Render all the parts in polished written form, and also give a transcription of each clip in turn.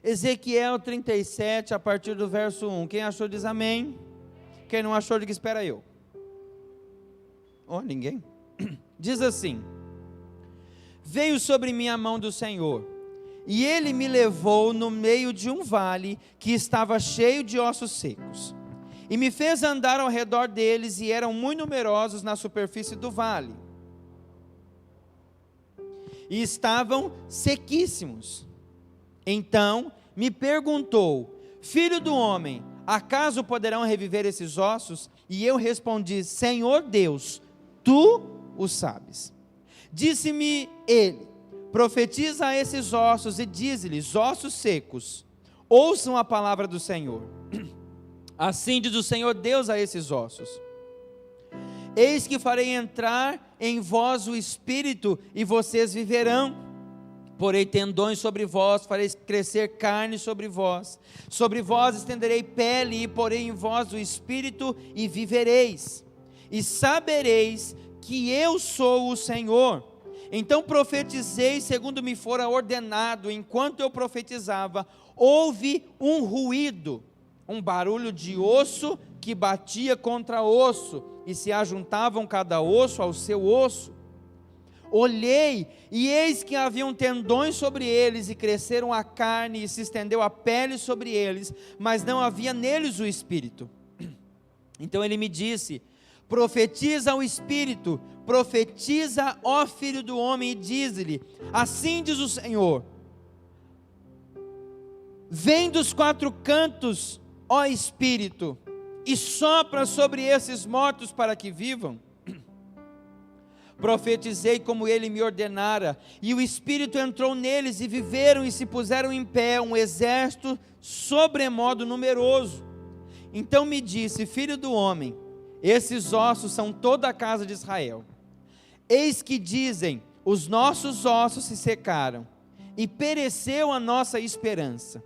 Ezequiel 37, a partir do verso 1. Quem achou diz amém. Quem não achou, diga espera eu. Ninguém. Diz assim: veio sobre mim a mão do Senhor, e ele me levou no meio de um vale que estava cheio de ossos secos, e me fez andar ao redor deles, e eram muito numerosos na superfície do vale, e estavam sequíssimos. Então me perguntou: filho do homem, acaso poderão reviver esses ossos? E eu respondi: Senhor Deus, tu o sabes. Disse-me ele: profetiza a esses ossos e diz-lhes: ossos secos, ouçam a palavra do Senhor. Assim diz o Senhor Deus a esses ossos: eis que farei entrar em vós o espírito, e vocês viverão. Porei tendões sobre vós, farei crescer carne sobre vós estenderei pele, e porei em vós o espírito, e vivereis, e sabereis que eu sou o Senhor. Então profetizei segundo me fora ordenado. Enquanto eu profetizava, houve um ruído, um barulho de osso que batia contra osso, e se ajuntavam cada osso ao seu osso. Olhei, e eis que haviam tendões sobre eles, e cresceram a carne, e se estendeu a pele sobre eles, mas não havia neles o espírito. Então ele me disse: profetiza ao espírito, profetiza, ó filho do homem, e diz-lhe: assim diz o Senhor, vem dos quatro cantos, ó espírito, e sopra sobre esses mortos para que vivam. Profetizei como ele me ordenara, e o espírito entrou neles, e viveram, e se puseram em pé um exército sobremodo numeroso. Então me disse: filho do homem, esses ossos são toda a casa de Israel. Eis que dizem: os nossos ossos se secaram, e pereceu a nossa esperança,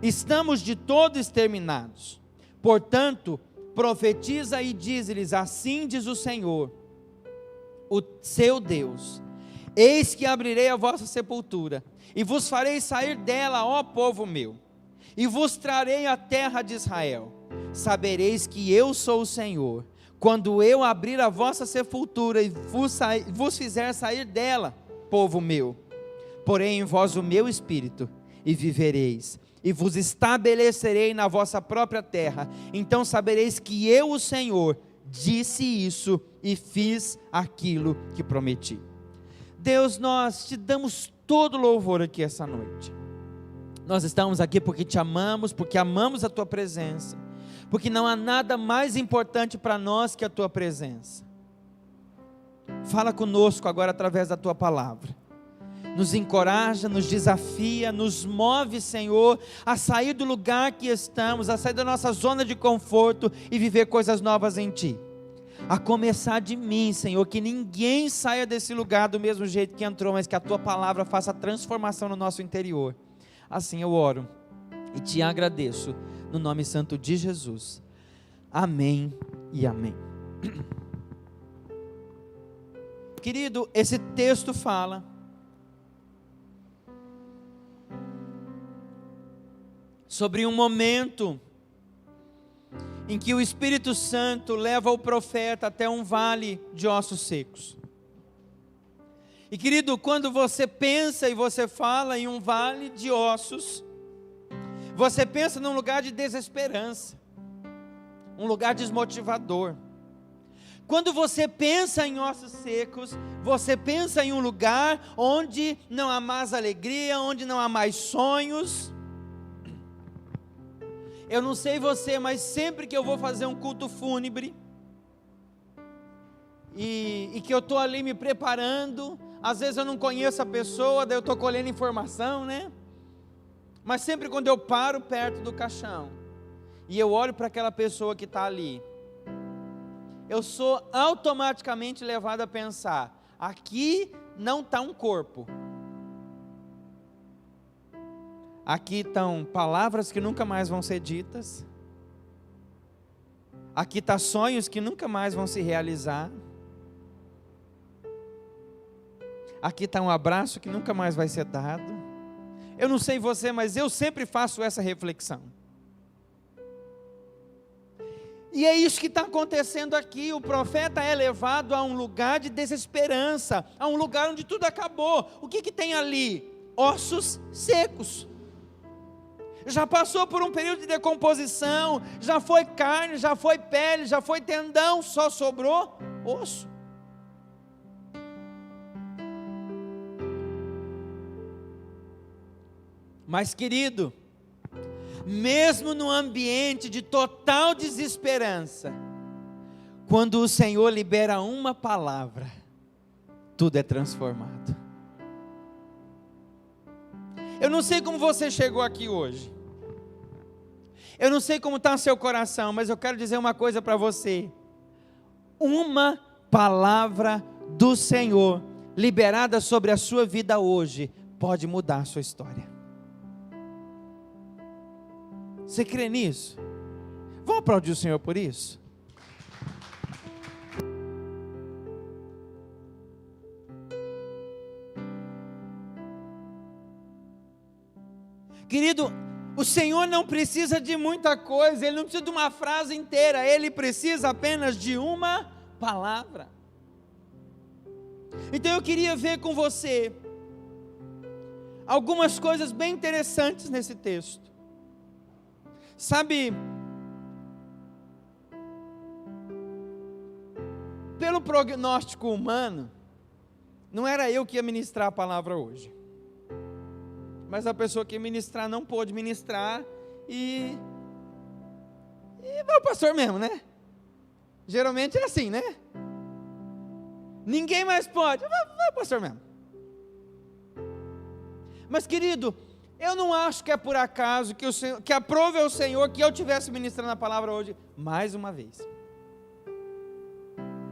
estamos de todo exterminados. Portanto, profetiza e diz-lhes: assim diz o Senhor, o seu Deus: eis que abrirei a vossa sepultura, e vos farei sair dela, ó povo meu, e vos trarei a terra de Israel. Sabereis que eu sou o Senhor, quando eu abrir a vossa sepultura, e vos fizer sair dela, povo meu. Porém em vós o meu espírito, e vivereis, e vos estabelecerei na vossa própria terra. Então sabereis que eu, o Senhor, disse isso, e fiz aquilo que prometi. Deus, nós te damos todo louvor aqui essa noite. Nós estamos aqui porque te amamos, porque amamos a tua presença, porque não há nada mais importante para nós que a tua presença. Fala conosco agora através da tua palavra. Nos encoraja, nos desafia, nos move, Senhor, a sair do lugar que estamos, a sair da nossa zona de conforto e viver coisas novas em ti. A começar de mim, Senhor, que ninguém saia desse lugar do mesmo jeito que entrou, mas que a tua palavra faça transformação no nosso interior. Assim eu oro e te agradeço, no nome santo de Jesus. Amém e amém. Querido, esse texto fala sobre um momento em que o Espírito Santo leva o profeta até um vale de ossos secos. E querido, quando você pensa e você fala em um vale de ossos, você pensa num lugar de desesperança, um lugar desmotivador. Quando você pensa em ossos secos, você pensa em um lugar onde não há mais alegria, onde não há mais sonhos. Eu não sei você, mas sempre que eu vou fazer um culto fúnebre, e que eu estou ali me preparando, às vezes eu não conheço a pessoa, daí eu estou colhendo informação, né? Mas sempre quando eu paro perto do caixão, e eu olho para aquela pessoa que está ali, eu sou automaticamente levado a pensar: aqui não está um corpo, aqui estão palavras que nunca mais vão ser ditas, aqui estão sonhos que nunca mais vão se realizar, aqui está um abraço que nunca mais vai ser dado. Eu não sei você, mas eu sempre faço essa reflexão. E é isso que está acontecendo aqui. O profeta é levado a um lugar de desesperança, a um lugar onde tudo acabou. O que tem ali? Ossos secos. Já passou por um período de decomposição, já foi carne, já foi pele, já foi tendão, só sobrou osso. Mas, querido, mesmo no ambiente de total desesperança, quando o Senhor libera uma palavra, tudo é transformado. Eu não sei como você chegou aqui hoje, eu não sei como está o seu coração, mas eu quero dizer uma coisa para você: uma palavra do Senhor, liberada sobre a sua vida hoje, pode mudar a sua história. Você crê nisso? Vamos aplaudir o Senhor por isso? Querido, o Senhor não precisa de muita coisa, Ele não precisa de uma frase inteira, Ele precisa apenas de uma palavra. Então eu queria ver com você algumas coisas bem interessantes nesse texto. Sabe, pelo prognóstico humano, não era eu que ia ministrar a palavra hoje, mas a pessoa que ia ministrar não pôde ministrar e vai o pastor mesmo, né? Geralmente é assim, né? Ninguém mais pode, vai o pastor mesmo. Mas, querido, eu não acho que é por acaso que o Senhor, que aprove ao Senhor que eu estivesse ministrando a palavra hoje mais uma vez.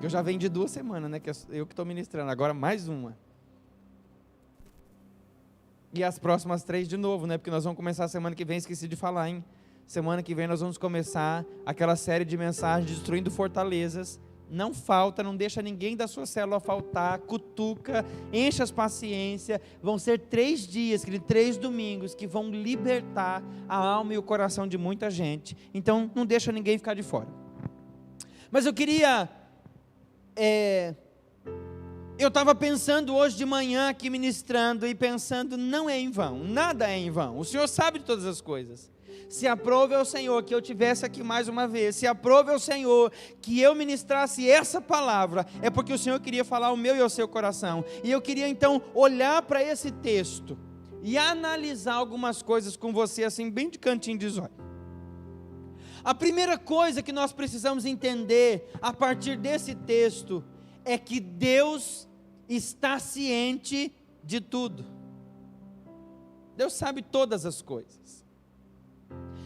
Eu já venho de 2 semanas, né? Que eu que estou ministrando, agora mais uma. E as próximas 3 de novo, né? Porque nós vamos começar a semana que vem, esqueci de falar, hein? Semana que vem nós vamos começar aquela série de mensagens destruindo fortalezas. Não falta, não deixa ninguém da sua célula faltar, cutuca, enche as paciência. Vão ser 3 dias, 3 domingos, que vão libertar a alma e o coração de muita gente. Então não deixa ninguém ficar de fora. Mas eu queria... Eu estava pensando hoje de manhã aqui ministrando e pensando, não é em vão, nada é em vão. O Senhor sabe de todas as coisas. Se aprove ao Senhor que eu tivesse aqui mais uma vez, se aprove ao Senhor que eu ministrasse essa palavra, é porque o Senhor queria falar ao meu e ao seu coração. E eu queria então olhar para esse texto e analisar algumas coisas com você, assim, bem de cantinho de zóio. A primeira coisa que nós precisamos entender a partir desse texto é que Deus está ciente de tudo. Deus sabe todas as coisas.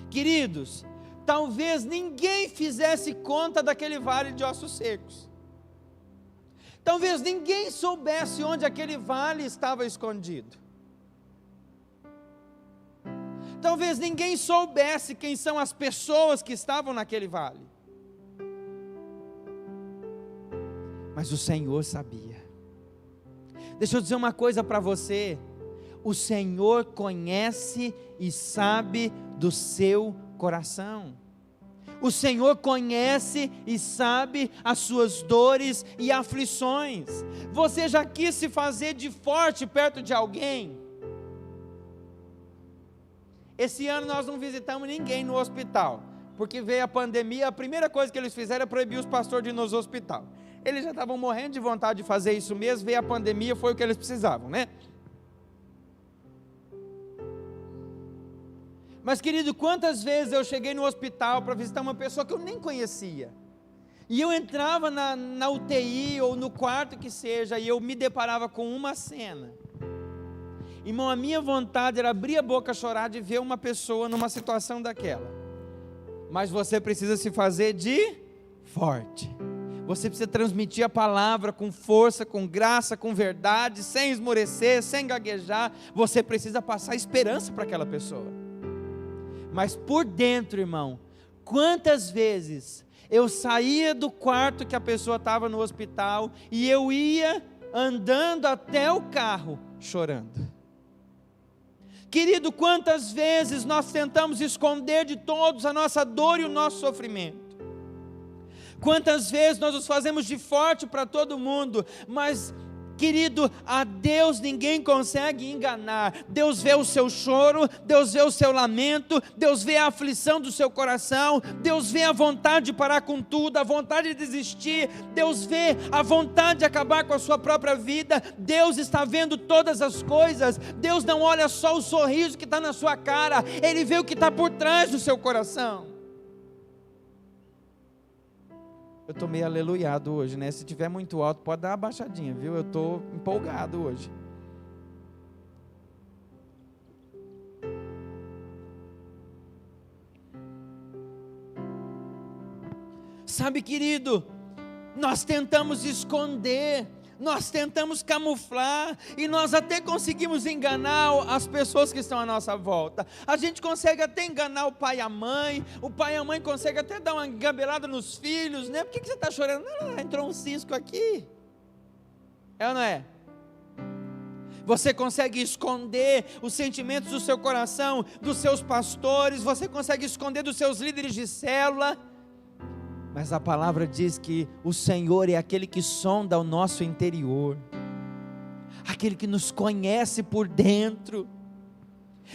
Queridos, talvez ninguém fizesse conta daquele vale de ossos secos. Talvez ninguém soubesse onde aquele vale estava escondido. Talvez ninguém soubesse quem são as pessoas que estavam naquele vale. Mas o Senhor sabia. Deixa eu dizer uma coisa para você. O Senhor conhece e sabe do seu coração. O Senhor conhece e sabe as suas dores e aflições. Você já quis se fazer de forte perto de alguém? Esse ano nós não visitamos ninguém no hospital, porque veio a pandemia. A primeira coisa que eles fizeram é proibir os pastores de ir nos hospital. Eles já estavam morrendo de vontade de fazer isso mesmo, veio a pandemia, foi o que eles precisavam, né? Mas, querido, quantas vezes eu cheguei no hospital para visitar uma pessoa que eu nem conhecia, e eu entrava na UTI ou no quarto que seja, e eu me deparava com uma cena. Irmão, a minha vontade era abrir a boca, chorar de ver uma pessoa numa situação daquela. Mas você precisa se fazer de forte. Você precisa transmitir a palavra com força, com graça, com verdade, sem esmorecer, sem gaguejar. Você precisa passar esperança para aquela pessoa. Mas por dentro, irmão, quantas vezes eu saía do quarto que a pessoa estava no hospital e eu ia andando até o carro chorando. Querido, quantas vezes nós tentamos esconder de todos a nossa dor e o nosso sofrimento? Quantas vezes nós nos fazemos de forte para todo mundo, mas, querido, a Deus ninguém consegue enganar. Deus vê o seu choro, Deus vê o seu lamento, Deus vê a aflição do seu coração, Deus vê a vontade de parar com tudo, a vontade de desistir, Deus vê a vontade de acabar com a sua própria vida. Deus está vendo todas as coisas. Deus não olha só o sorriso que está na sua cara, Ele vê o que está por trás do seu coração. Eu estou meio aleluiado hoje, né? Se tiver muito alto, pode dar uma baixadinha, viu? Eu estou empolgado hoje. Sabe, querido, nós tentamos esconder, nós tentamos camuflar, e nós até conseguimos enganar as pessoas que estão à nossa volta. A gente consegue até enganar o pai e a mãe consegue até dar uma engabelada nos filhos, né? Por que você está chorando? Não, entrou um cisco aqui. É ou não é? Você consegue esconder os sentimentos do seu coração, dos seus pastores, você consegue esconder dos seus líderes de célula. Mas a palavra diz que o Senhor é aquele que sonda o nosso interior, aquele que nos conhece por dentro.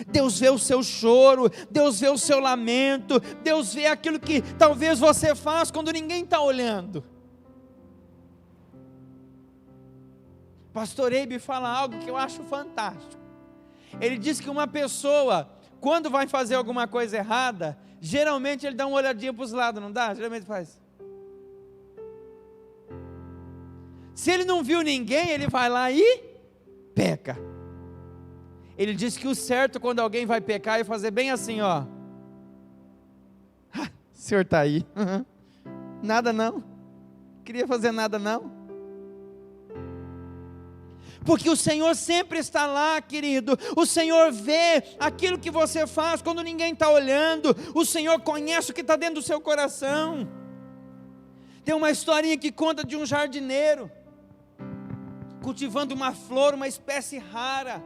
Deus vê o seu choro, Deus vê o seu lamento, Deus vê aquilo que talvez você faz quando ninguém está olhando. Pastor Eibe fala algo que eu acho fantástico. Ele diz que uma pessoa, quando vai fazer alguma coisa errada, geralmente ele dá uma olhadinha para os lados, não dá? Geralmente faz. Se ele não viu ninguém, ele vai lá e peca. Ele diz que o certo, quando alguém vai pecar, é fazer bem assim, ó. O senhor está aí. Nada não. Queria fazer nada não. Porque o Senhor sempre está lá, querido. O Senhor vê aquilo que você faz quando ninguém está olhando. O Senhor conhece o que está dentro do seu coração. Tem uma historinha que conta de um jardineiro cultivando uma flor, uma espécie rara,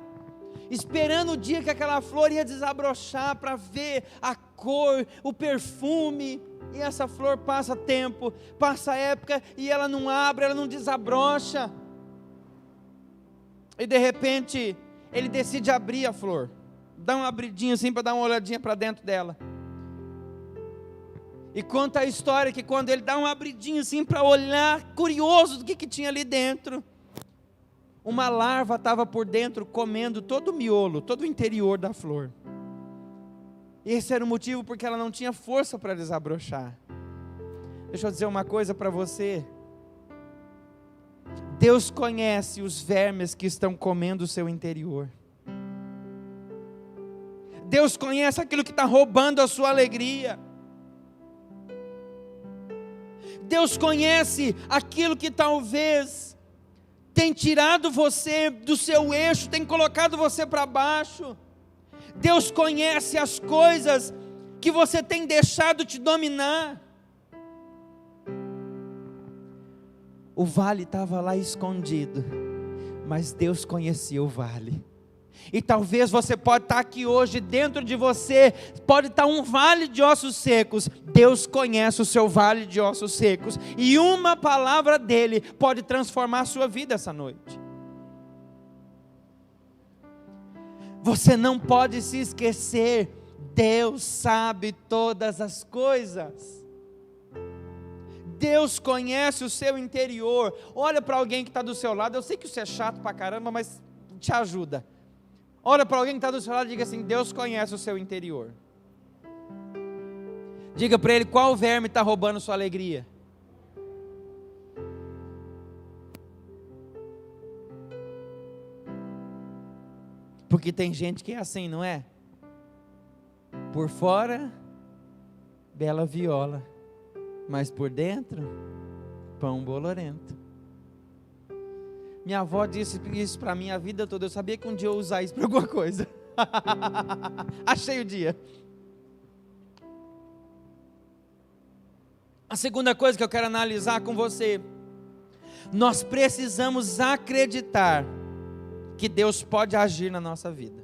esperando o dia que aquela flor ia desabrochar para ver a cor, o perfume. E essa flor passa tempo, passa época, e ela não abre, ela não desabrocha. E de repente, ele decide abrir a flor, dá uma abridinha assim para dar uma olhadinha para dentro dela. E conta a história que quando ele dá uma abridinha assim para olhar, curioso do que tinha ali dentro, uma larva estava por dentro comendo todo o miolo, todo o interior da flor. E esse era o motivo porque ela não tinha força para desabrochar. Deixa eu dizer uma coisa para você. Deus conhece os vermes que estão comendo o seu interior. Deus conhece aquilo que está roubando a sua alegria. Deus conhece aquilo que talvez tem tirado você do seu eixo, tem colocado você para baixo. Deus conhece as coisas que você tem deixado te dominar. O vale estava lá escondido, mas Deus conhecia o vale. E talvez você pode estar aqui hoje, dentro de você pode estar um vale de ossos secos. Deus conhece o seu vale de ossos secos, e uma palavra dele pode transformar a sua vida essa noite. Você não pode se esquecer, Deus sabe todas as coisas. Deus conhece o seu interior. Olha para alguém que está do seu lado. Eu sei que isso é chato pra caramba, mas te ajuda. Olha para alguém que está do seu lado e diga assim: Deus conhece o seu interior. Diga para ele: qual verme está roubando sua alegria? Porque tem gente que é assim, não é? Por fora, bela viola, mas por dentro, pão bolorento. Minha avó disse isso para mim a vida toda. Eu sabia que um dia eu ia usar isso para alguma coisa. Achei o dia. A segunda coisa que eu quero analisar com você: nós precisamos acreditar que Deus pode agir na nossa vida.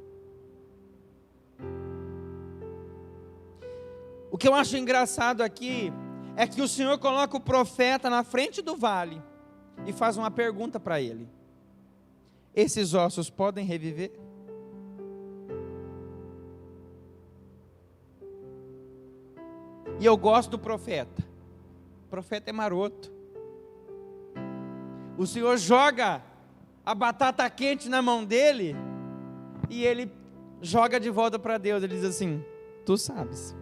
O que eu acho engraçado aqui é que o Senhor coloca o profeta na frente do vale e faz uma pergunta para ele: esses ossos podem reviver? E eu gosto do profeta. O profeta é maroto. O Senhor joga a batata quente na mão dele e ele joga de volta para Deus. Ele diz assim: tu sabes.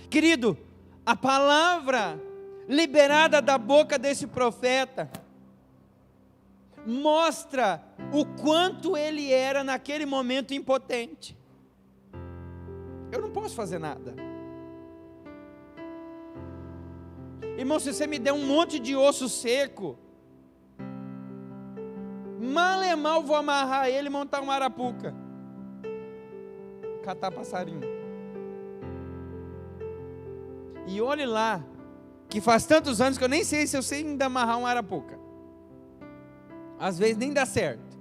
Querido, a palavra liberada da boca desse profeta mostra o quanto ele era naquele momento impotente. Eu não posso fazer nada. Irmão, se você me der um monte de osso seco, mal é mal vou amarrar ele e montar uma arapuca, catar passarinho. E olhe lá, que faz tantos anos que eu nem sei se eu sei ainda amarrar uma arapuca. Às vezes nem dá certo.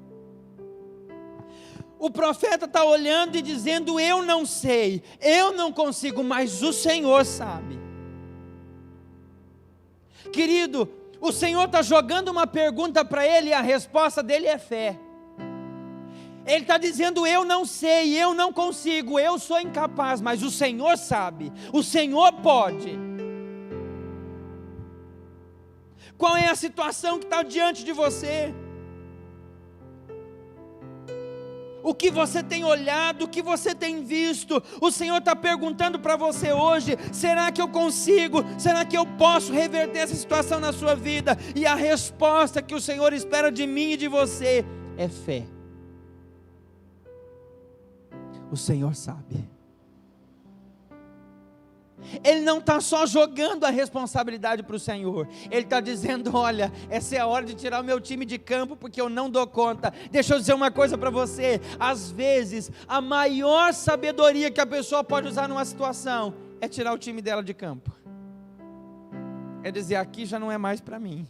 O profeta está olhando e dizendo: eu não sei, eu não consigo, mas o Senhor sabe. Querido, o Senhor está jogando uma pergunta para ele e a resposta dele é fé. Ele está dizendo: eu não sei, eu não consigo, eu sou incapaz, mas o Senhor sabe, o Senhor pode. Qual é a situação que está diante de você? O que você tem olhado, o que você tem visto? O Senhor está perguntando para você hoje: será que eu consigo? Será que eu posso reverter essa situação na sua vida? E a resposta que o Senhor espera de mim e de você é fé. O Senhor sabe. Ele não está só jogando a responsabilidade para o Senhor. Ele está dizendo: olha, essa é a hora de tirar o meu time de campo, porque eu não dou conta. Deixa eu dizer uma coisa para você: às vezes a maior sabedoria que a pessoa pode usar numa situação é tirar o time dela de campo. É dizer: aqui já não é mais para mim.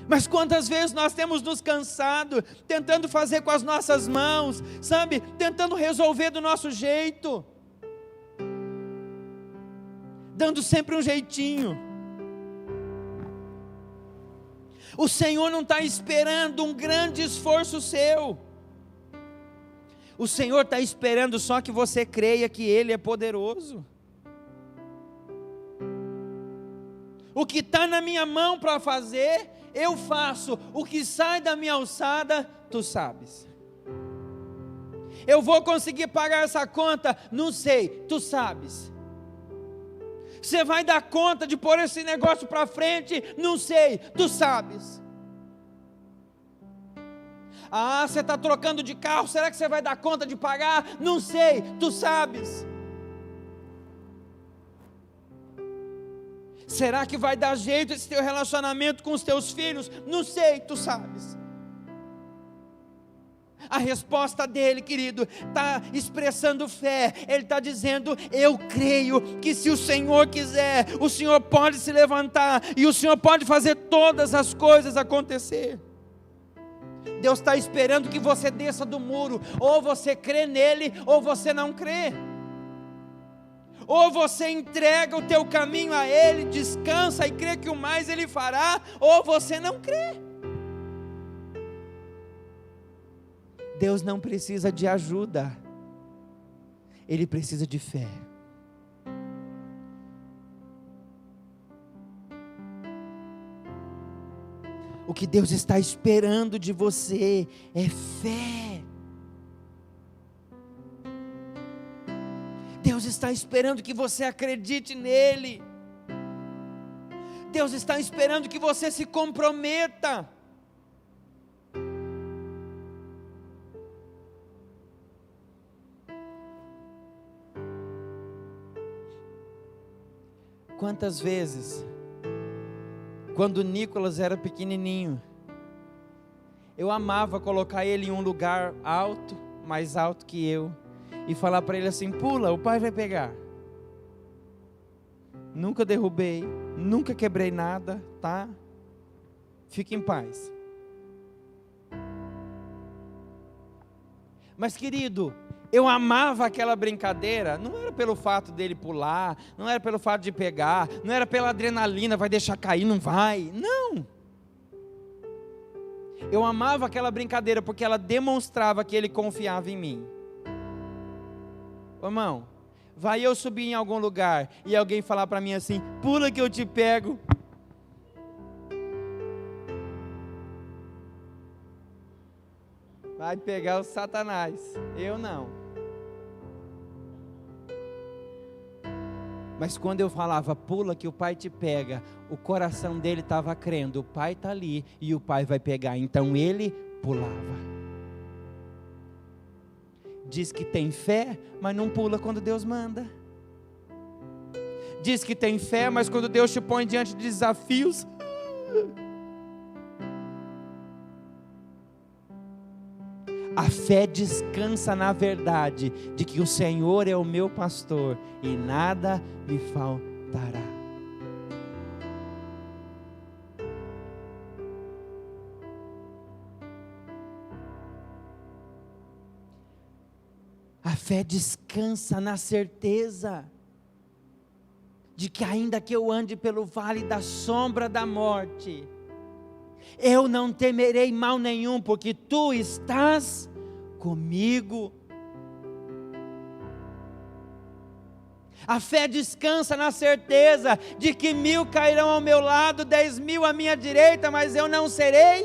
Mas quantas vezes nós temos nos cansado, tentando fazer com as nossas mãos, sabe, tentando resolver do nosso jeito, dando sempre um jeitinho. O Senhor não está esperando um grande esforço seu. O Senhor está esperando só que você creia que Ele é poderoso. O que está na minha mão para fazer, eu faço. O que sai da minha alçada, tu sabes. Eu vou conseguir pagar essa conta? Não sei, tu sabes. Você vai dar conta de pôr esse negócio para frente? Não sei, tu sabes. Ah, você está trocando de carro, será que você vai dar conta de pagar? Não sei, tu sabes. Será que vai dar jeito esse teu relacionamento com os teus filhos? Não sei, tu sabes. A resposta dele, querido, está expressando fé. Ele está dizendo: eu creio que se o Senhor quiser, o Senhor pode se levantar e o Senhor pode fazer todas as coisas acontecer. Deus está esperando que você desça do muro. Ou você crê nele, ou você não crê. Ou você entrega o teu caminho a Ele, descansa e crê que o mais Ele fará, ou você não crê. Deus não precisa de ajuda, Ele precisa de fé. O que Deus está esperando de você é fé. Deus está esperando que você acredite nele. Deus está esperando que você se comprometa. Quantas vezes, quando Nicolas era pequenininho, eu amava colocar ele em um lugar alto, mais alto que eu, e falar para ele assim: pula, o pai vai pegar. Nunca derrubei, nunca quebrei nada, tá? Fique em paz. Mas querido, eu amava aquela brincadeira, não era pelo fato dele pular, não era pelo fato de pegar, não era pela adrenalina, vai deixar cair, não vai, não. Eu amava aquela brincadeira porque ela demonstrava que ele confiava em mim. Ô, irmão, vai eu subir em algum lugar e alguém falar para mim assim, pula que eu te pego. Vai pegar o Satanás, eu não. Mas quando eu falava, pula que o pai te pega, o coração dele estava crendo, o pai está ali e o pai vai pegar, então ele pulava. Diz que tem fé, mas não pula quando Deus manda. Diz que tem fé, mas quando Deus te põe diante de desafios, a fé descansa na verdade de que o Senhor é o meu pastor e nada me faltará. A fé descansa na certeza de que ainda que eu ande pelo vale da sombra da morte, eu não temerei mal nenhum, porque tu estás comigo. A fé descansa na certeza de que 1000 cairão ao meu lado, 10.000 à minha direita, mas eu não serei.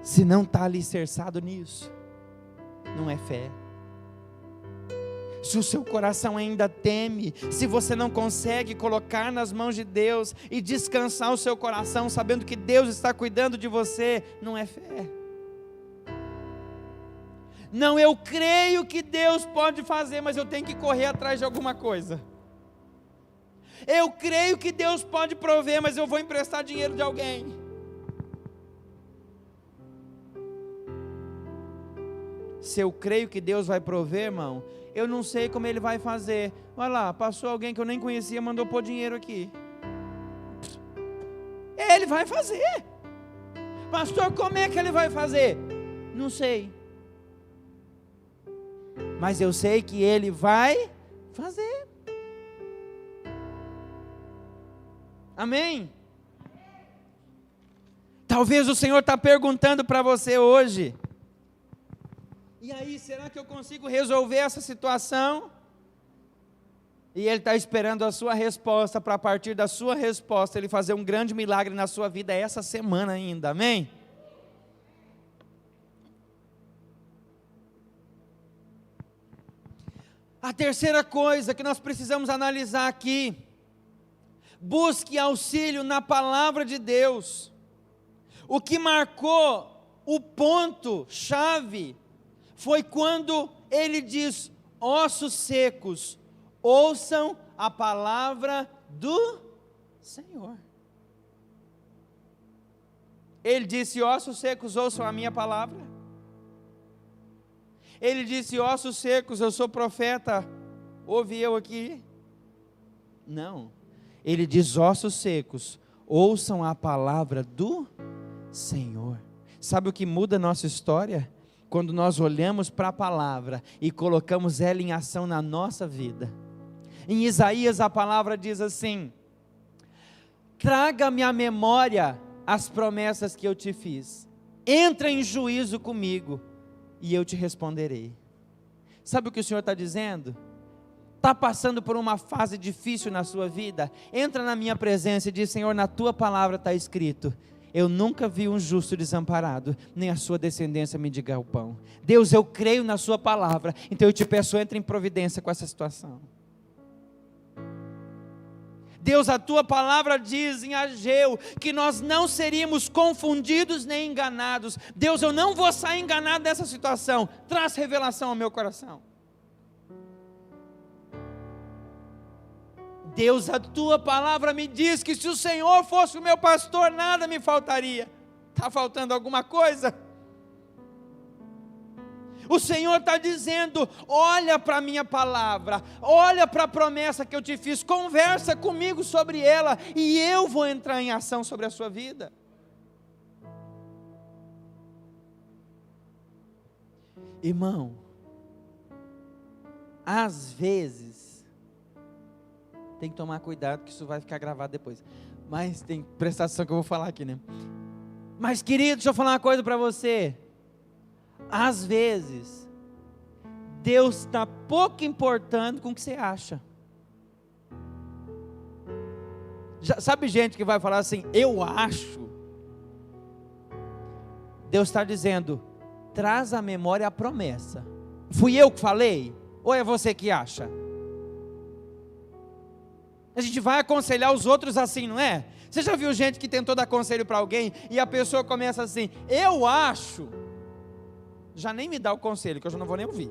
Se não está alicerçado nisso, não é fé. Se o seu coração ainda teme, se você não consegue colocar nas mãos de Deus e descansar o seu coração, sabendo que Deus está cuidando de você, não é fé. Não, eu creio que Deus pode fazer, mas eu tenho que correr atrás de alguma coisa. Eu creio que Deus pode prover, mas eu vou emprestar dinheiro de alguém. Se eu creio que Deus vai prover, irmão, eu não sei como Ele vai fazer. Olha lá, passou alguém que eu nem conhecia, mandou pôr dinheiro aqui. Ele vai fazer. Pastor, como é que Ele vai fazer? Não sei. Mas eu sei que Ele vai fazer. Amém? Talvez o Senhor está perguntando para você hoje, e aí, será que eu consigo resolver essa situação? E Ele está esperando a sua resposta, para a partir da sua resposta, Ele fazer um grande milagre na sua vida essa semana ainda, amém? A terceira coisa que nós precisamos analisar aqui, busque auxílio na palavra de Deus. O que marcou o ponto-chave foi quando ele diz, ossos secos, ouçam a palavra do Senhor. Ele disse, ossos secos, ouçam a minha palavra. Ele disse, ossos secos, eu sou profeta, ouve eu aqui. Não, ele diz, ossos secos, ouçam a palavra do Senhor. Sabe o que muda a nossa história? Quando nós olhamos para a palavra e colocamos ela em ação na nossa vida. Em Isaías a palavra diz assim, traga-me à memória as promessas que eu te fiz, entra em juízo comigo e eu te responderei. Sabe o que o Senhor está dizendo? Está passando por uma fase difícil na sua vida? Entra na minha presença e diz, Senhor, na tua palavra está escrito, eu nunca vi um justo desamparado, nem a sua descendência mendigar o pão. Deus, eu creio na sua palavra, então eu te peço, entre em providência com essa situação. Deus, a tua palavra diz em Ageu, que nós não seríamos confundidos nem enganados. Deus, eu não vou sair enganado dessa situação, traz revelação ao meu coração. Deus, a tua palavra me diz que se o Senhor fosse o meu pastor, nada me faltaria. Está faltando alguma coisa? O Senhor está dizendo: olha para a minha palavra, olha para a promessa que eu te fiz, conversa comigo sobre ela, e eu vou entrar em ação sobre a sua vida. Irmão, às vezes, tem que tomar cuidado que isso vai ficar gravado depois, mas tem que prestar atenção que eu vou falar aqui, né? Mas querido, deixa eu falar uma coisa para você. Às vezes, Deus está pouco importando com o que você acha. Sabe gente que vai falar assim, eu acho? Deus está dizendo, traz à memória a promessa. Fui eu que falei? Ou é você que acha? A gente vai aconselhar os outros assim, não é? Você já viu gente que tentou dar conselho para alguém e a pessoa começa assim, eu acho. Já nem me dá o conselho, que eu já não vou nem ouvir.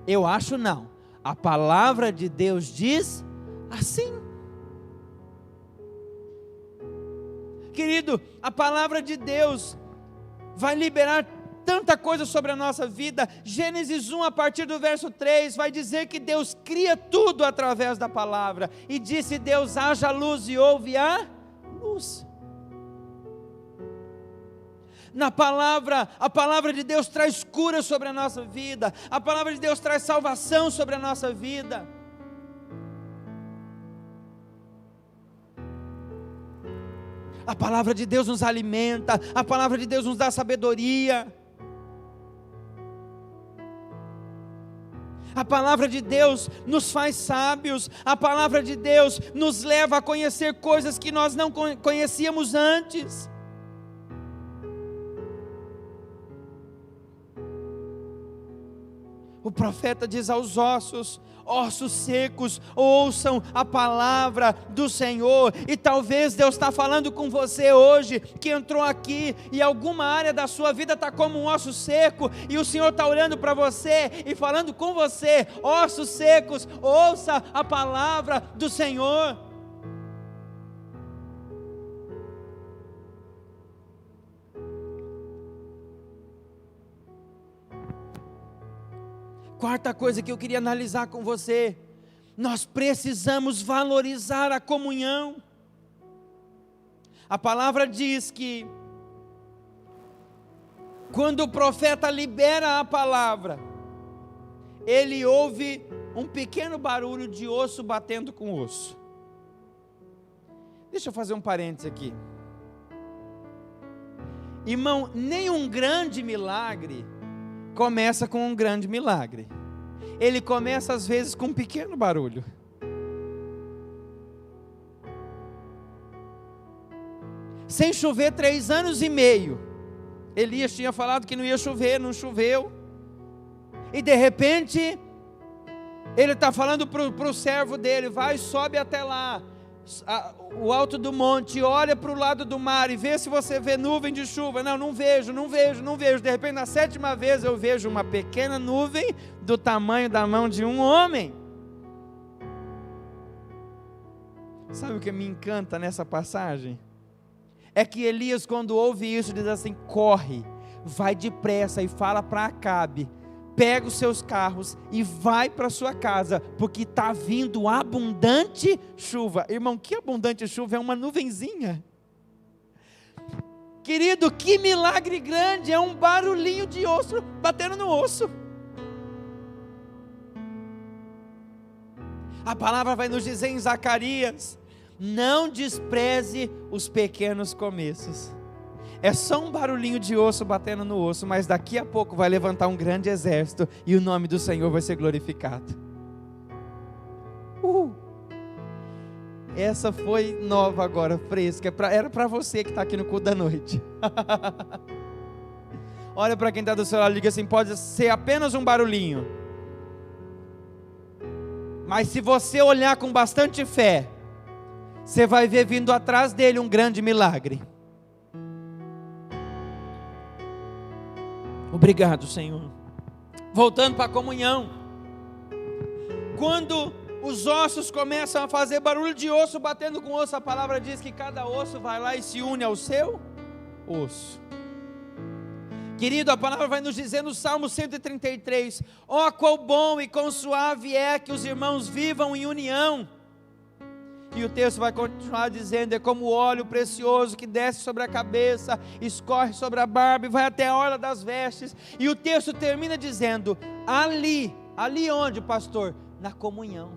Eu acho não. A palavra de Deus diz assim. Querido, a palavra de Deus vai liberar tanta coisa sobre a nossa vida. Gênesis 1, a partir do verso 3, vai dizer que Deus cria tudo através da palavra. E disse Deus, haja luz, e houve a luz. Na palavra, a palavra de Deus traz cura sobre a nossa vida. A palavra de Deus traz salvação sobre a nossa vida. A palavra de Deus nos alimenta. A palavra de Deus nos dá sabedoria. A palavra de Deus nos faz sábios. A palavra de Deus nos leva a conhecer coisas que nós não conhecíamos antes. O profeta diz aos ossos, ossos secos, ouçam a palavra do Senhor. E talvez Deus está falando com você hoje, que entrou aqui, e alguma área da sua vida está como um osso seco, e o Senhor está olhando para você, e falando com você, ossos secos, ouça a palavra do Senhor. Quarta coisa que eu queria analisar com você, nós precisamos valorizar a comunhão. A palavra diz que, quando o profeta libera a palavra, ele ouve um pequeno barulho de osso batendo com osso. Deixa eu fazer um parênteses aqui. Irmão, nenhum grande milagre começa com um grande milagre. Ele começa às vezes com um pequeno barulho. Sem chover 3 anos e meio. Elias tinha falado que não ia chover, não choveu. E de repente, ele está falando para o servo dele, vai, sobe até lá, o alto do monte, olha para o lado do mar e vê se você vê nuvem de chuva. Não vejo. De repente, na 7ª vez, eu vejo uma pequena nuvem do tamanho da mão de um homem. Sabe o que me encanta nessa passagem? É que Elias, quando ouve isso, diz assim, corre, vai depressa e fala para Acabe, pega os seus carros e vai para sua casa, porque está vindo abundante chuva. Irmão, que abundante chuva? É uma nuvenzinha. Querido, que milagre grande, é um barulhinho de osso batendo no osso. A palavra vai nos dizer em Zacarias, não despreze os pequenos começos. É só um barulhinho de osso batendo no osso, mas daqui a pouco vai levantar um grande exército e o nome do Senhor vai ser glorificado. Essa foi nova agora, fresca. Era para você que está aqui no culto da noite. Olha para quem está do seu lado e diga assim, pode ser apenas um barulhinho, mas se você olhar com bastante fé, você vai ver vindo atrás dele um grande milagre. Obrigado, Senhor. Voltando para a comunhão. Quando os ossos começam a fazer barulho de osso batendo com osso, a palavra diz que cada osso vai lá e se une ao seu osso. Querido, a palavra vai nos dizer no Salmo 133, ó quão bom e quão suave é que os irmãos vivam em união. E o texto vai continuar dizendo, é como o óleo precioso que desce sobre a cabeça, escorre sobre a barba e vai até a orla das vestes. E o texto termina dizendo, ali onde, pastor? Na comunhão.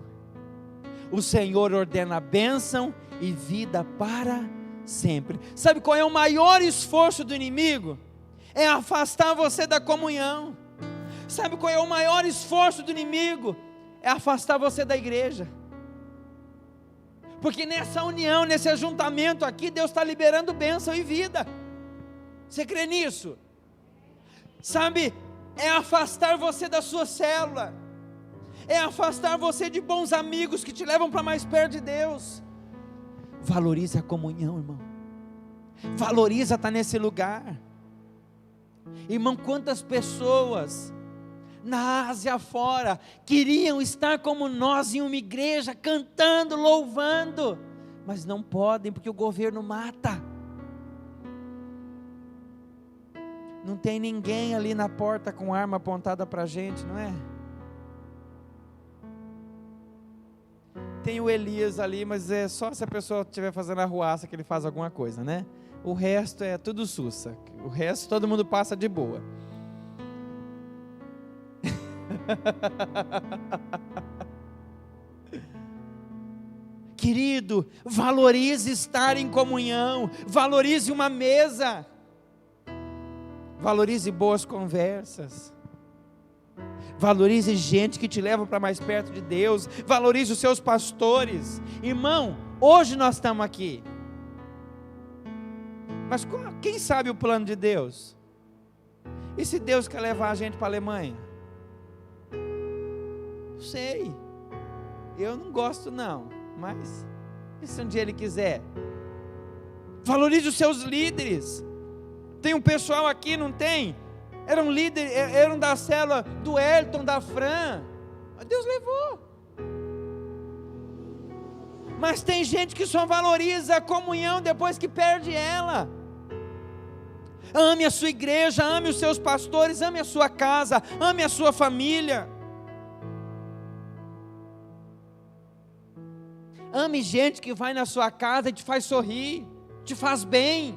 O Senhor ordena a bênção e vida para sempre. Sabe qual é o maior esforço do inimigo? É afastar você da comunhão. Sabe qual é o maior esforço do inimigo? É afastar você da igreja. Porque nessa união, nesse ajuntamento aqui, Deus está liberando bênção e vida. Você crê nisso? Sabe, é afastar você da sua célula. É afastar você de bons amigos que te levam para mais perto de Deus. Valorize a comunhão, irmão. Valoriza estar nesse lugar. Irmão, quantas pessoas na Ásia fora queriam estar como nós em uma igreja, cantando, louvando, mas não podem porque o governo mata. Não tem ninguém ali na porta com arma apontada para a gente, não é? Tem o Elias ali, mas é só se a pessoa estiver fazendo arruaça que ele faz alguma coisa, né? O resto é tudo sussa. O resto todo mundo passa de boa. Querido, valorize estar em comunhão. Valorize uma mesa. Valorize boas conversas. Valorize gente que te leva para mais perto de Deus. Valorize os seus pastores. Irmão, hoje nós estamos aqui. Mas quem sabe o plano de Deus? E se Deus quer levar a gente para a Alemanha? Não sei. Eu não gosto não. Mas e se um dia Ele quiser? Valorize os seus líderes. Tem um pessoal aqui, não tem? Eram líderes, eram da célula do Elton, da Fran. Deus levou. Mas tem gente que só valoriza a comunhão depois que perde ela. Ame a sua igreja, ame os seus pastores, ame a sua casa, ame a sua família. Ame gente que vai na sua casa e te faz sorrir, te faz bem.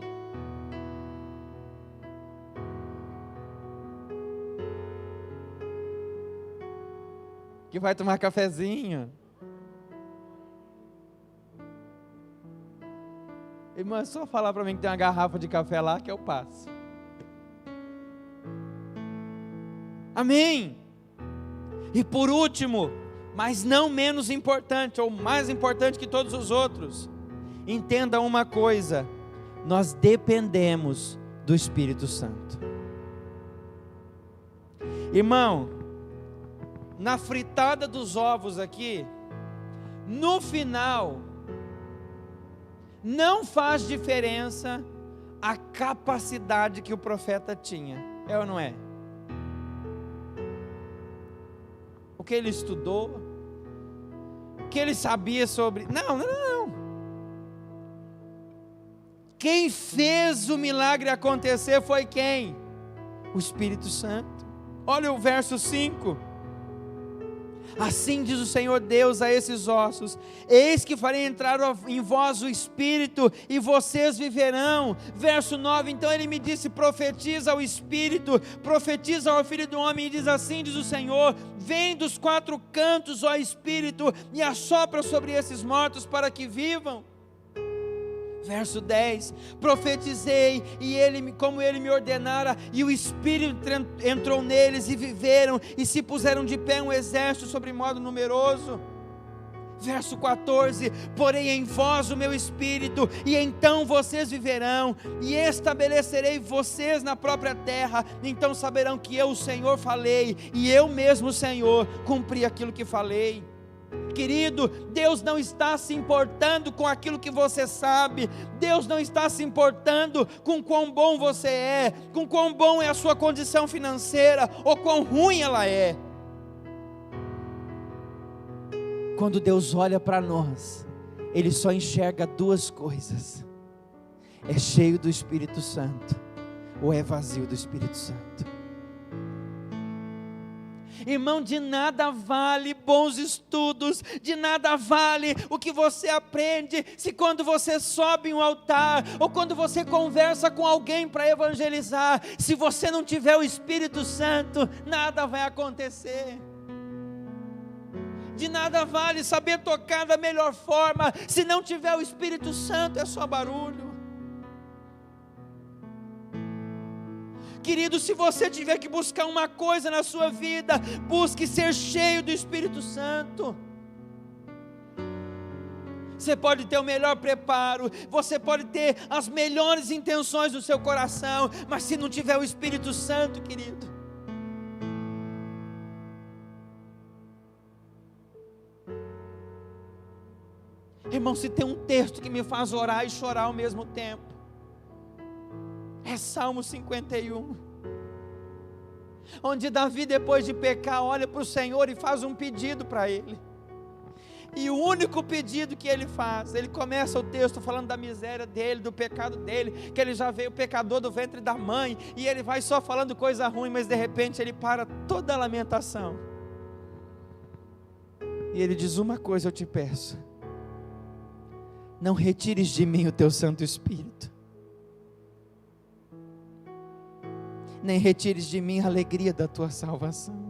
Que vai tomar cafezinho. Irmã, é só falar para mim que tem uma garrafa de café lá que eu passo. Amém. E por último, mas não menos importante, ou mais importante que todos os outros, entenda uma coisa: nós dependemos do Espírito Santo. Irmão, na fritada dos ovos aqui, no final, não faz diferença a capacidade que o profeta tinha, é ou não é? O que ele estudou, o que ele sabia sobre... Não. Quem fez o milagre acontecer foi quem? O Espírito Santo. Olha o verso 5. Assim diz o Senhor Deus a esses ossos: eis que farei entrar em vós o Espírito, e vocês viverão. Verso 9, então ele me disse: profetiza ao Espírito, profetiza ao Filho do Homem, e diz: assim diz o Senhor, vem dos quatro cantos, ó Espírito, e assopra sobre esses mortos para que vivam. Verso 10, profetizei, e como ele me ordenara, e o Espírito entrou neles, e viveram, e se puseram de pé um exército sobre modo numeroso. Verso 14, porei em vós o meu Espírito, e então vocês viverão, e estabelecerei vocês na própria terra, então saberão que eu, o Senhor, falei, e eu mesmo, o Senhor, cumpri aquilo que falei. Querido, Deus não está se importando com aquilo que você sabe. Deus não está se importando com quão bom você é, com quão bom é a sua condição financeira, ou quão ruim ela é. Quando Deus olha para nós, Ele só enxerga duas coisas: é cheio do Espírito Santo, ou é vazio do Espírito Santo. Irmão, de nada vale bons estudos, de nada vale o que você aprende, se quando você sobe em um altar, ou quando você conversa com alguém para evangelizar, se você não tiver o Espírito Santo, nada vai acontecer. De nada vale saber tocar da melhor forma, se não tiver o Espírito Santo, é só barulho. Querido, se você tiver que buscar uma coisa na sua vida, busque ser cheio do Espírito Santo. Você pode ter o melhor preparo, você pode ter as melhores intenções no seu coração, mas se não tiver o Espírito Santo, querido, irmão, se tem um texto que me faz orar e chorar ao mesmo tempo, é Salmo 51, onde Davi, depois de pecar, olha para o Senhor e faz um pedido para Ele. E o único pedido que ele faz, ele começa o texto falando da miséria dele, do pecado dele, que ele já veio pecador do ventre da mãe, e ele vai só falando coisa ruim, mas de repente ele para toda a lamentação, e ele diz: uma coisa eu te peço, não retires de mim o teu Santo Espírito, nem retires de mim a alegria da tua salvação.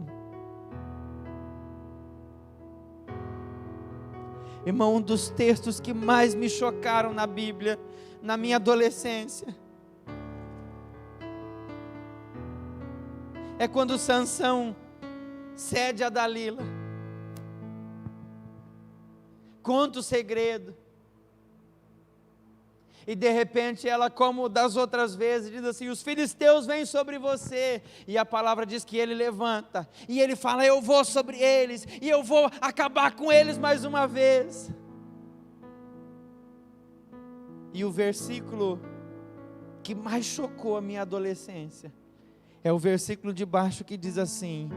Irmão, um dos textos que mais me chocaram na Bíblia, na minha adolescência, é quando Sansão cede a Dalila, conta o segredo, e de repente ela, como das outras vezes, diz assim: os filisteus vêm sobre você, e a palavra diz que ele levanta, e ele fala: eu vou sobre eles, e eu vou acabar com eles mais uma vez. E o versículo que mais chocou a minha adolescência, é o versículo de baixo que diz assim: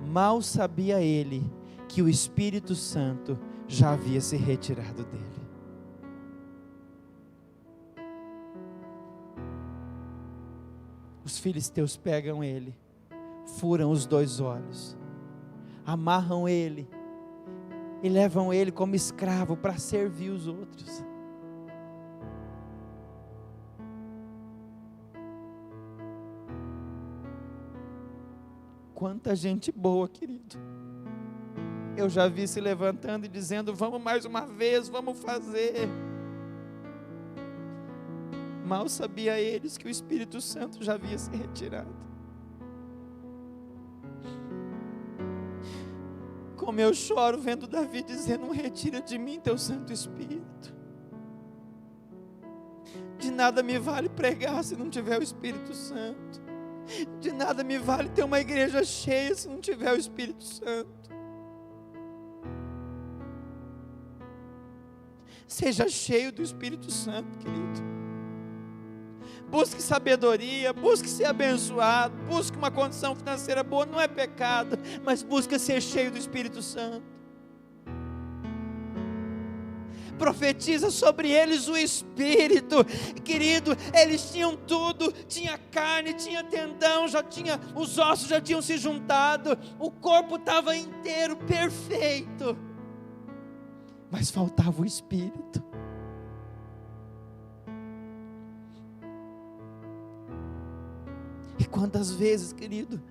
mal sabia ele, que o Espírito Santo já havia se retirado dele. Os filisteus pegam ele, furam os 2 olhos, amarram ele e levam ele como escravo para servir os outros. Quanta gente boa, querido, eu já vi se levantando e dizendo: vamos mais uma vez, vamos fazer. Mal sabia eles que o Espírito Santo já havia se retirado. Como eu choro vendo Davi dizendo: não retira de mim teu Santo Espírito. De nada me vale pregar se não tiver o Espírito Santo. De nada me vale ter uma igreja cheia se não tiver o Espírito Santo. Seja cheio do Espírito Santo, querido. Busque sabedoria, busque ser abençoado, busque uma condição financeira boa, não é pecado, mas busque ser cheio do Espírito Santo. Profetiza sobre eles o Espírito, querido, eles tinham tudo, tinha carne, tinha tendão, já tinha, os ossos já tinham se juntado, o corpo estava inteiro, perfeito, mas faltava o Espírito. E quantas vezes, querido,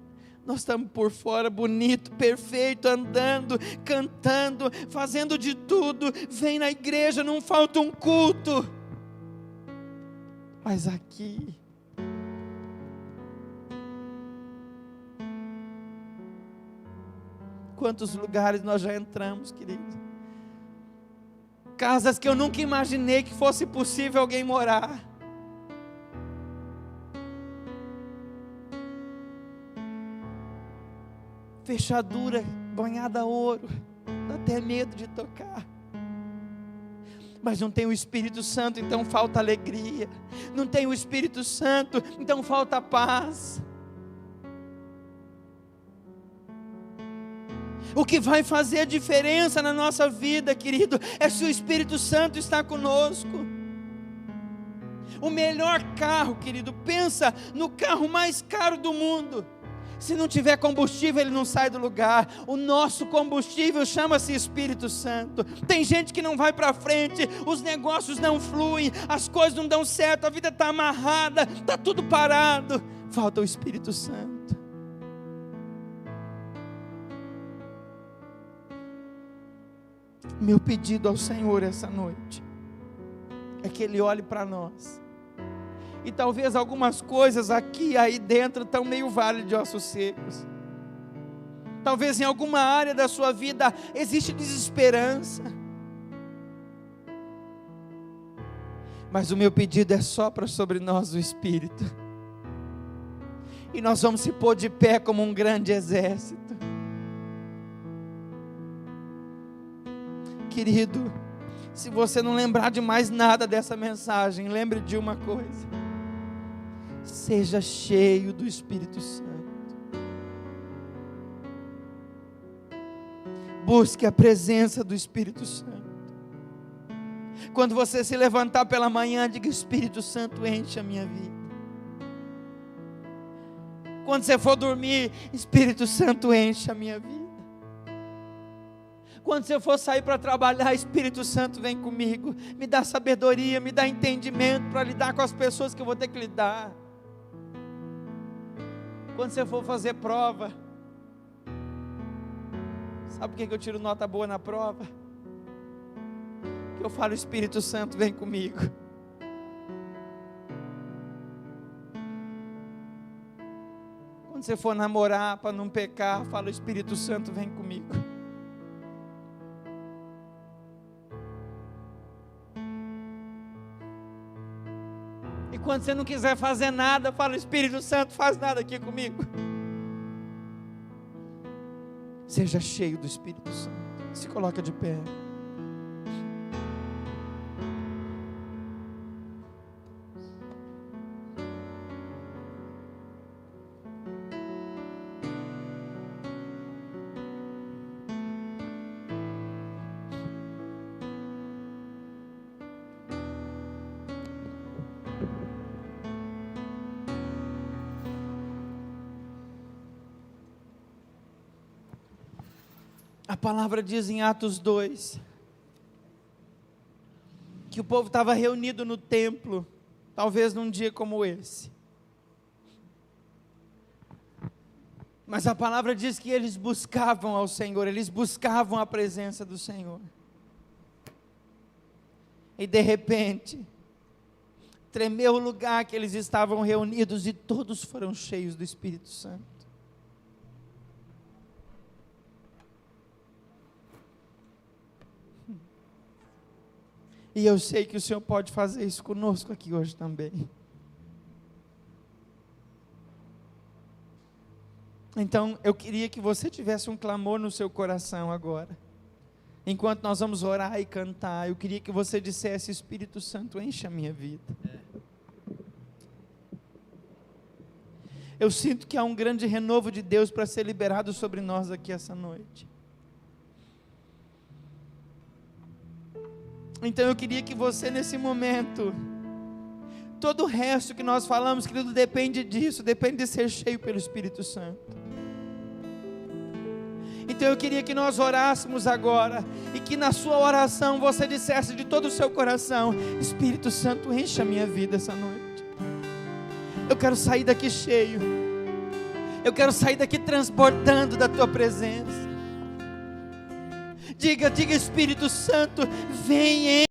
nós estamos por fora, bonito, perfeito, andando, cantando, fazendo de tudo, vem na igreja, não falta um culto, mas aqui, quantos lugares nós já entramos, querido, casas que eu nunca imaginei que fosse possível alguém morar, fechadura banhada a ouro, dá até medo de tocar, mas não tem o Espírito Santo, então falta alegria, não tem o Espírito Santo, então falta paz. O que vai fazer a diferença na nossa vida, querido, é se o Espírito Santo está conosco. O melhor carro, querido, pensa no carro mais caro do mundo. Se não tiver combustível, ele não sai do lugar. O nosso combustível chama-se Espírito Santo. Tem gente que não vai para frente, os negócios não fluem, as coisas não dão certo, a vida está amarrada, está tudo parado. Falta o Espírito Santo. Meu pedido ao Senhor essa noite é que Ele olhe para nós. E talvez algumas coisas aqui e aí dentro estão meio vale de ossos secos. Talvez em alguma área da sua vida existe desesperança. Mas o meu pedido é: sopra sobre nós o Espírito. E nós vamos se pôr de pé como um grande exército. Querido, se você não lembrar de mais nada dessa mensagem, lembre de uma coisa: seja cheio do Espírito Santo. Busque a presença do Espírito Santo. Quando você se levantar pela manhã, diga: Espírito Santo, enche a minha vida. Quando você for dormir, Espírito Santo, enche a minha vida. Quando você for sair para trabalhar, Espírito Santo, vem comigo, me dá sabedoria, me dá entendimento para lidar com as pessoas que eu vou ter que lidar. Quando você for fazer prova, sabe por que eu tiro nota boa na prova? Porque eu falo: Espírito Santo, vem comigo. Quando você for namorar para não pecar, fala: Espírito Santo, vem comigo. E quando você não quiser fazer nada, fala: Espírito Santo, faz nada aqui comigo. Seja cheio do Espírito Santo. Se coloca de pé. A palavra diz em Atos 2, que o povo estava reunido no templo, talvez num dia como esse. Mas a palavra diz que eles buscavam ao Senhor, eles buscavam a presença do Senhor. E de repente, tremeu o lugar que eles estavam reunidos e todos foram cheios do Espírito Santo. E eu sei que o Senhor pode fazer isso conosco aqui hoje também. Então, eu queria que você tivesse um clamor no seu coração agora. Enquanto nós vamos orar e cantar, eu queria que você dissesse: Espírito Santo, enche a minha vida. Eu sinto que há um grande renovo de Deus para ser liberado sobre nós aqui essa noite. Então eu queria que você nesse momento, todo o resto que nós falamos, querido, depende disso, depende de ser cheio pelo Espírito Santo. Então eu queria que nós orássemos agora, e que na sua oração você dissesse de todo o seu coração: Espírito Santo, enche a minha vida essa noite. Eu quero sair daqui cheio, eu quero sair daqui transbordando da tua presença. Diga: Espírito Santo, vem